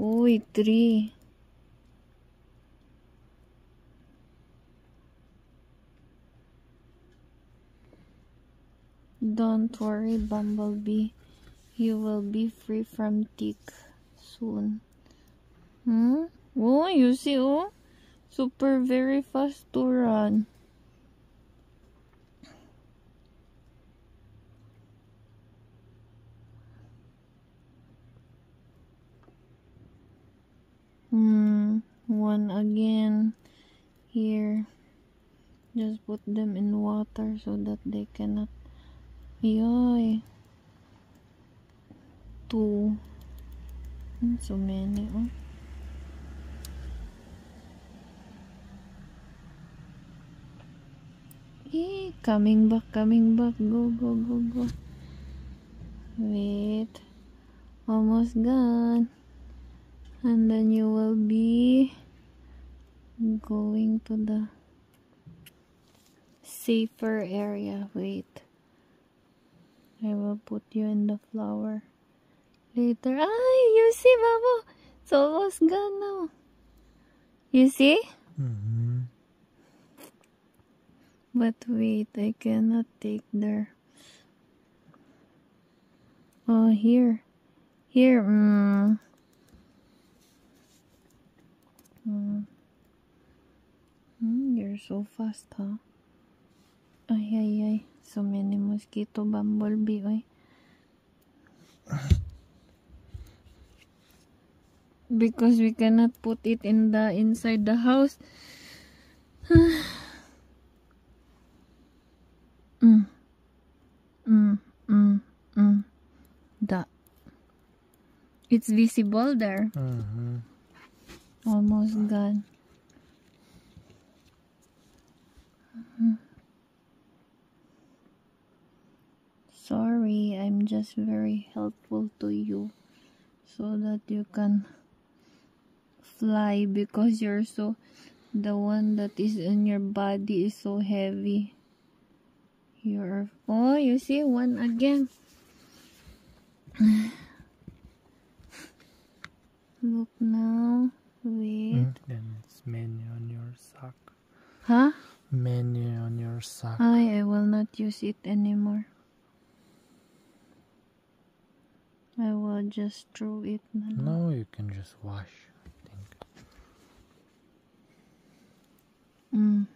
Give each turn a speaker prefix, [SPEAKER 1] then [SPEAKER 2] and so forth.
[SPEAKER 1] Uy, 3. Don't worry, Bumblebee. You will be free from tick soon. Oh, you see, oh? Super very fast to run. One again. Here. Just put them in water so that they cannot. Yoy. 2. So many, oh. Coming back, coming back. Go, go, go, go. Wait. Almost gone. And then you will be going to the safer area. Wait. I will put you in the flower later. You see, Babo? It's almost gone now. You see? But wait, I cannot take there. Oh, here. Here. You're so fast, huh? Ay, ay, ay. So many mosquito, Bumblebee, oy. Because we cannot put it in the inside the house. That. It's visible there. Almost gone. Sorry, I'm just very helpful to you so that you can fly, because you're so, the one that is in your body is so heavy. Oh, you see, one again. Look now. Wait.
[SPEAKER 2] Then it's many on your sock.
[SPEAKER 1] Huh?
[SPEAKER 2] Many on your sock.
[SPEAKER 1] I will not use it anymore. I will just throw it.
[SPEAKER 2] No, you can just wash, I think.